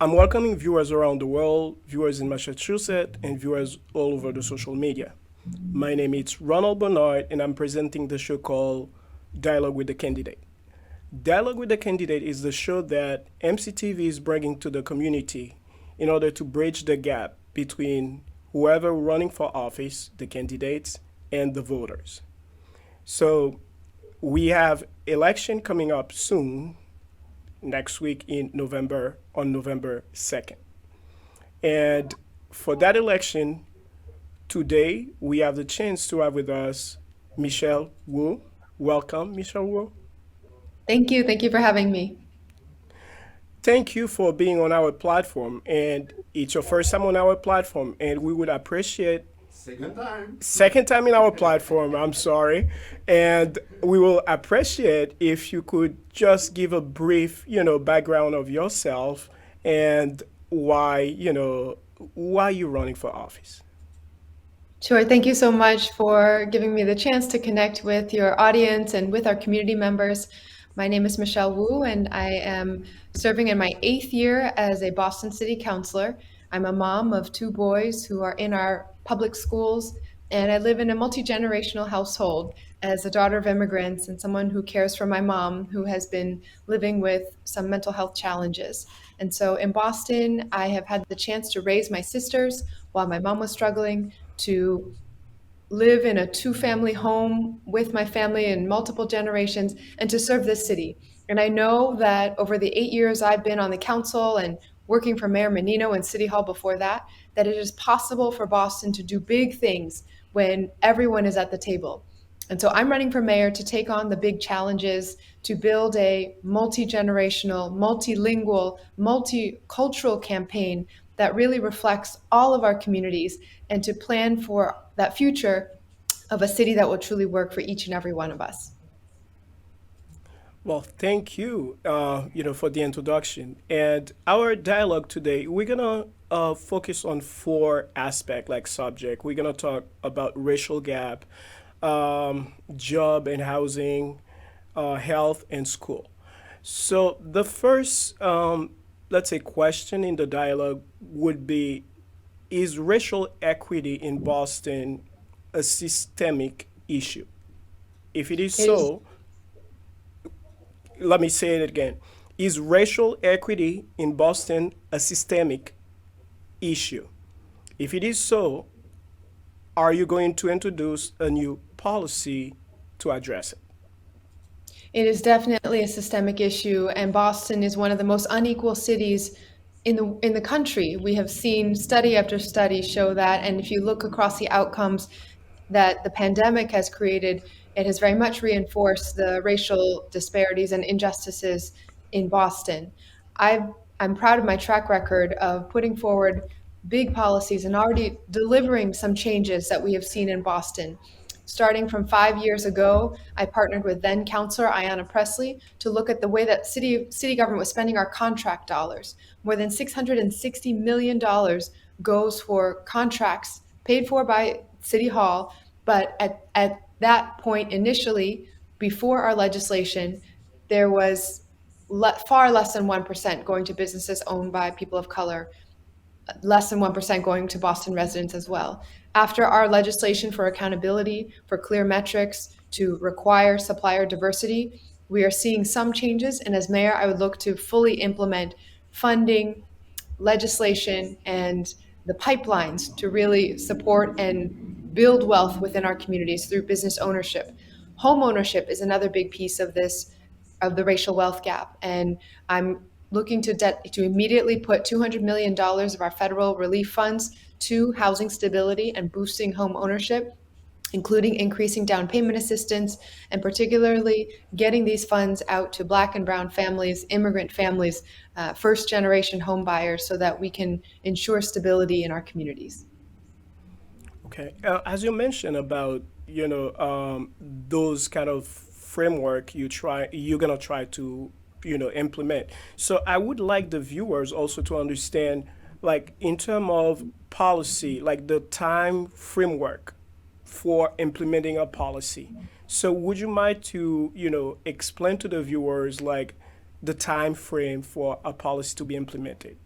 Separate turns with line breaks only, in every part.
I'm welcoming viewers around the world, viewers in Massachusetts, and viewers all over the social media. My name is Ronald Bernard, and I'm presenting the show called Dialogue with the Candidate. Dialogue with the Candidate is the show that MCTV is bringing to the community in order to bridge the gap between whoever running for office, the candidates, and the voters. So we have election coming up soon, next week in November, on November 2nd. And for that election, today we have the chance to have with us Michelle Wu. Welcome, Michelle Wu.
Thank you. Thank you for having me.
Thank you for being on our platform. And it's your first time on our platform, and we would appreciate
Second time.
second time in our platform, I'm sorry. And we will appreciate if you could just give a brief, background of yourself and why you're running for office.
Sure. Thank you so much for giving me the chance to connect with your audience and with our community members. My name is Michelle Wu, and I am serving in my 8th year as a Boston City Councilor. I'm a mom of 2 boys who are in our public schools, and I live in a multi-generational household as a daughter of immigrants and someone who cares for my mom who has been living with some mental health challenges. And so in Boston, I have had the chance to raise my sisters while my mom was struggling, to live in a 2 family home with my family in multiple generations, and to serve this city. And I know that over the 8 years I've been on the council and working for Mayor Menino and City Hall before that, that it is possible for Boston to do big things when everyone is at the table. And so I'm running for mayor to take on the big challenges, to build a multi-generational, multilingual, multicultural campaign that really reflects all of our communities, and to plan for that future of a city that will truly work for each and every one of us.
Well, thank you, for the introduction. And our dialogue today, we're gonna focus on four aspect like subject. We're gonna talk about racial gap, job and housing, health and school. So the first, let's say, question in the dialogue would be: is racial equity in Boston a systemic issue? If it is
It is
so, let me say it again. Is racial equity in Boston a systemic issue? If it is so, are you going to introduce a new policy to address it?
It is definitely a systemic issue, and Boston is one of the most unequal cities in the country. We have seen study after study show that, and if you look across the outcomes that the pandemic has created, it has very much reinforced the racial disparities and injustices in Boston. I've, I'm proud of my track record of putting forward big policies and already delivering some changes that we have seen in Boston. Starting from 5 years ago, I partnered with then Councilor Ayanna Pressley to look at the way that city government was spending our contract dollars. More than $660 million goes for contracts paid for by City Hall, but at that point initially, before our legislation, there was far less than 1% going to businesses owned by people of color, less than 1% going to Boston residents as well. After our legislation for accountability, for clear metrics, to require supplier diversity, we are seeing some changes. And as mayor, I would look to fully implement funding, legislation, and the pipelines to really support and build wealth within our communities through business ownership. Home ownership is another big piece of this, of the racial wealth gap. And I'm looking to immediately put $200 million of our federal relief funds to housing stability and boosting home ownership, including increasing down payment assistance, and particularly getting these funds out to Black and Brown families, immigrant families, first generation home buyers, so that we can ensure stability in our communities.
Okay. As you mentioned about those kind of framework you're gonna try to implement. So I would like the viewers also to understand, like in terms of policy, like the time framework for implementing a policy. So would you mind to explain to the viewers like the time frame for a policy to be implemented?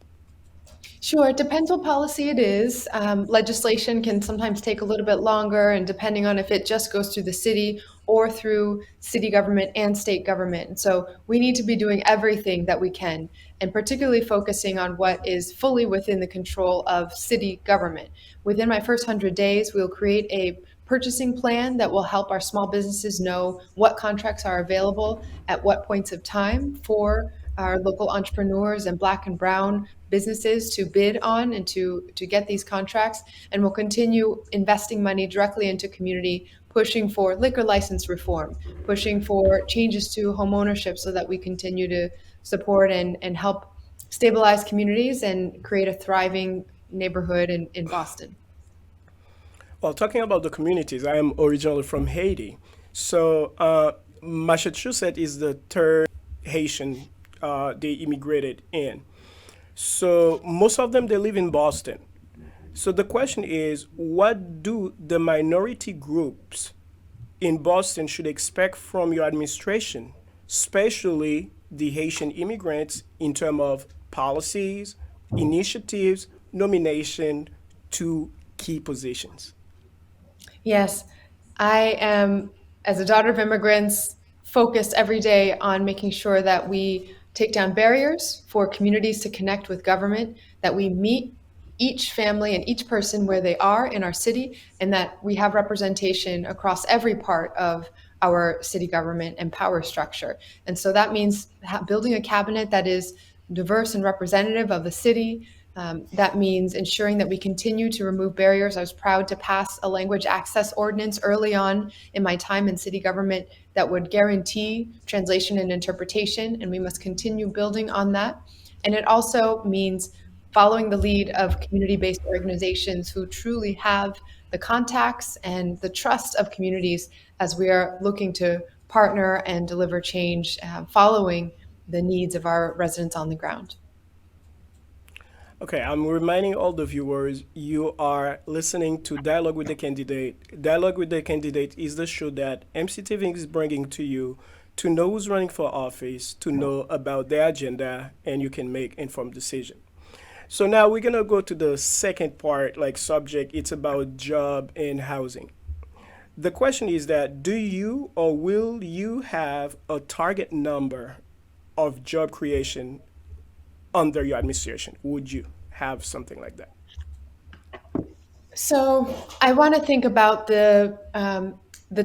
Sure, it depends what policy it is. Legislation can sometimes take a little bit longer, and depending on if it just goes through the city or through city government and state government. And so we need to be doing everything that we can, and particularly focusing on what is fully within the control of city government. Within my first 100 days, we'll create a purchasing plan that will help our small businesses know what contracts are available at what points of time for our local entrepreneurs and Black and brown businesses to bid on and to get these contracts. And we'll continue investing money directly into community, pushing for liquor license reform, pushing for changes to home ownership so that we continue to support and help stabilize communities and create a thriving neighborhood in Boston.
Well, talking about the communities, I am originally from Haiti. So, Massachusetts is the third Haitian they immigrated in. So, most of them, they live in Boston. So, the question is, what do the minority groups in Boston should expect from your administration, especially the Haitian immigrants, in terms of policies, initiatives, nomination to key positions?
Yes, I am, as a daughter of immigrants, focused every day on making sure that we take down barriers for communities to connect with government, that we meet each family and each person where they are in our city, and that we have representation across every part of our city government and power structure. And so that means building a cabinet that is diverse and representative of the city. That means ensuring that we continue to remove barriers. I was proud to pass a language access ordinance early on in my time in city government that would guarantee translation and interpretation, and we must continue building on that. And it also means following the lead of community-based organizations who truly have the contacts and the trust of communities as we are looking to partner and deliver change following the needs of our residents on the ground.
Okay, I'm reminding all the viewers you are listening to Dialogue with the Candidate. Dialogue with the Candidate is the show that MCTV is bringing to you to know who's running for office, to know about their agenda, and you can make informed decision. So now we're gonna go to the second part, like subject. It's about job and housing. The question is that do you or will you have a target number of job creation under your administration? Would you have something like that?
So I want to think about the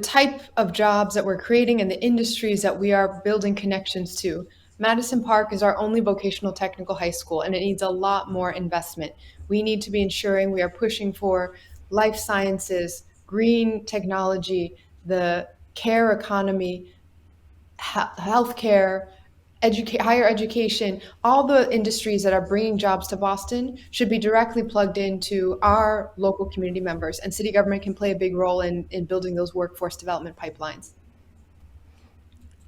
type of jobs that we're creating and the industries that we are building connections to. Madison Park is our only vocational technical high school, and it needs a lot more investment. We need to be ensuring we are pushing for life sciences, green technology, the care economy, healthcare, higher education, all the industries that are bringing jobs to Boston should be directly plugged into our local community members, and city government can play a big role in building those workforce development pipelines.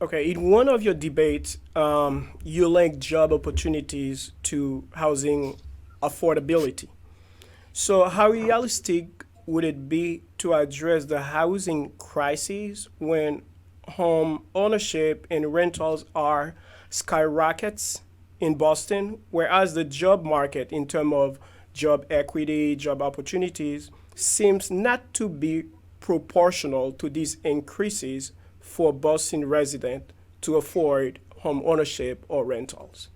Okay, in one of your debates, you linked job opportunities to housing affordability. So, how realistic would it be to address the housing crisis when home ownership and rentals are skyrockets in Boston, whereas the job market, in terms of job equity, job opportunities, seems not to be proportional to these increases for Boston residents to afford home ownership or rentals?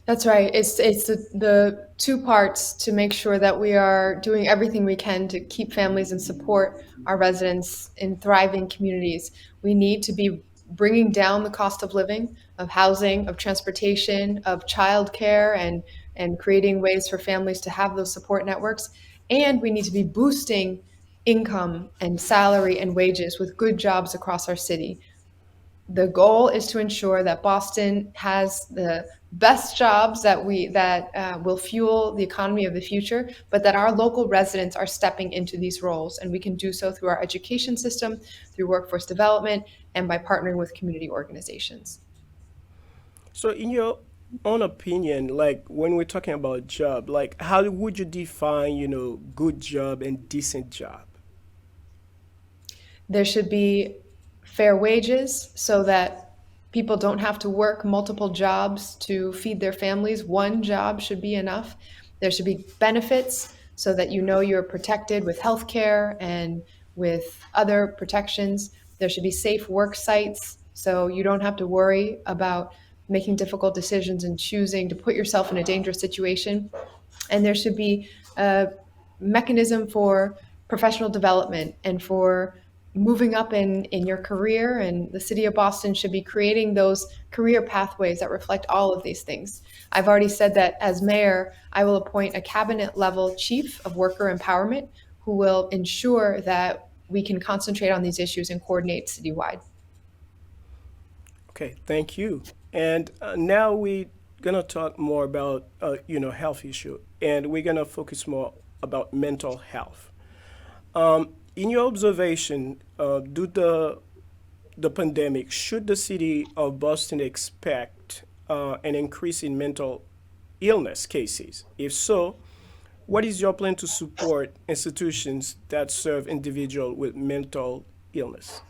That's right. It's the two parts to make sure that we are doing everything we can to keep families and support our residents in thriving communities. We need to be bringing down the cost of living, of housing, of transportation, of childcare, and creating ways for families to have those support networks. And we need to be boosting income and salary and wages with good jobs across our city. The goal is to ensure that Boston has the best jobs that will fuel the economy of the future, but that our local residents are stepping into these roles, and we can do so through our education system, through workforce development, and by partnering with community organizations.
So, in your own opinion, like when we're talking about job, like how would you define, good job and decent job?
There should be fair wages so that people don't have to work multiple jobs to feed their families. One job should be enough. There should be benefits so that you know you're protected with health care and with other protections. There should be safe work sites so you don't have to worry about making difficult decisions and choosing to put yourself in a dangerous situation. And there should be a mechanism for professional development and for moving up in your career. And the city of Boston should be creating those career pathways that reflect all of these things. I've already said that as mayor, I will appoint a cabinet level chief of worker empowerment who will ensure that we can concentrate on these issues and coordinate citywide.
Okay, thank you. And now we're gonna talk more about health issue, and we're gonna focus more about mental health. In your observation, due to the pandemic, should the city of Boston expect an increase in mental illness cases? If so, what is your plan to support institutions that serve individuals with mental illness?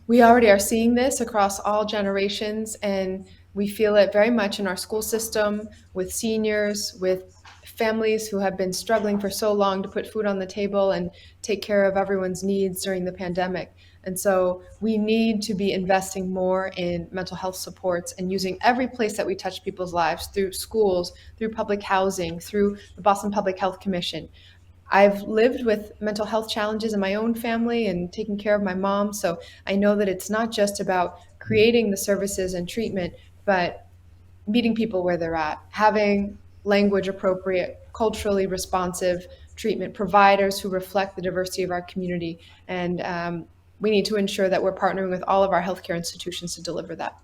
We already are seeing this across all generations, and we feel it very much in our school system with seniors, with families who have been struggling for so long to put food on the table and take care of everyone's needs during the pandemic. And so we need to be investing more in mental health supports and using every place that we touch people's lives through schools, through public housing, through the Boston Public Health Commission. I've lived with mental health challenges in my own family and taking care of my mom. So I know that it's not just about creating the services and treatment, but meeting people where they're at, having language appropriate, culturally responsive treatment providers who reflect the diversity of our community. And we need to ensure that we're partnering with all of our healthcare institutions to deliver that.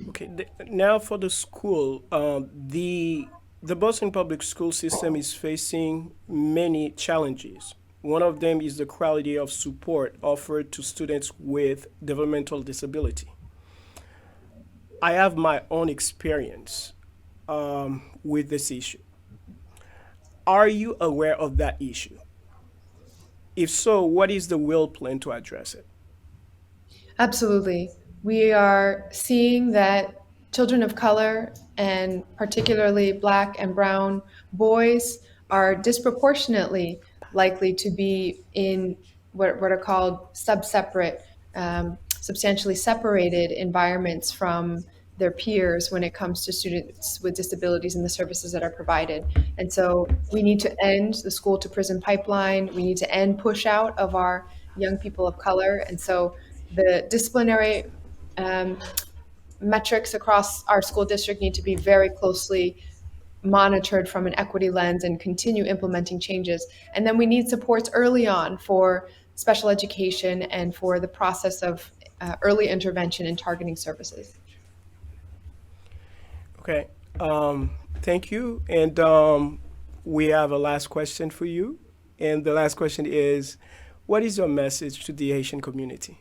Okay, now for the school, the Boston public school system is facing many challenges. One of them is the quality of support offered to students with developmental disability. I have my own experience with this issue. Are you aware of that issue? If so, what is the real plan to address it?
Absolutely. We are seeing that children of color, and particularly Black and Brown boys, are disproportionately likely to be in what are called sub-separate, substantially separated environments from their peers when it comes to students with disabilities and the services that are provided. And so we need to end the school to prison pipeline. We need to end push out of our young people of color. And so the disciplinary um, metrics across our school district need to be very closely monitored from an equity lens and continue implementing changes. And then we need supports early on for special education and for the process of early intervention and targeting services.
Okay, thank you. And we have a last question for you. And the last question is, what is your message to the Haitian community?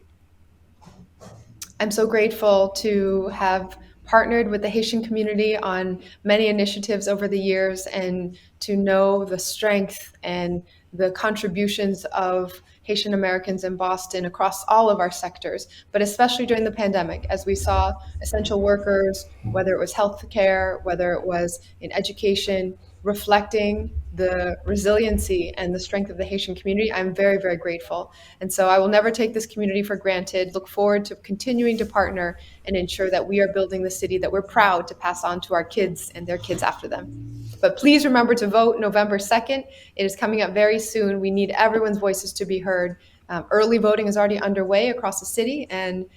I'm so grateful to have partnered with the Haitian community on many initiatives over the years and to know the strength and the contributions of Haitian Americans in Boston across all of our sectors, but especially during the pandemic, as we saw essential workers, whether it was healthcare, whether it was in education, reflecting the resiliency and the strength of the Haitian community. I'm very, very grateful. And so I will never take this community for granted. Look forward to continuing to partner and ensure that we are building the city that we're proud to pass on to our kids and their kids after them. But please remember to vote November 2nd. It is coming up very soon. We need everyone's voices to be heard. Early voting is already underway across the city, and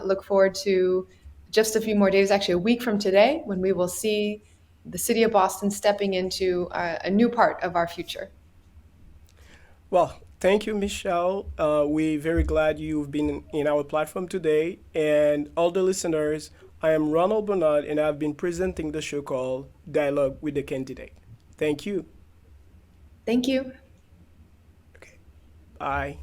look forward to just a few more days, actually a week from today, when we will see the city of Boston stepping into a new part of our future.
Well, thank you, Michelle. We're very glad you've been in our platform today. And all the listeners, I am Ronald Bernard, and I've been presenting the show called Dialogue with the Candidate. Thank you.
Thank you.
Okay. Bye.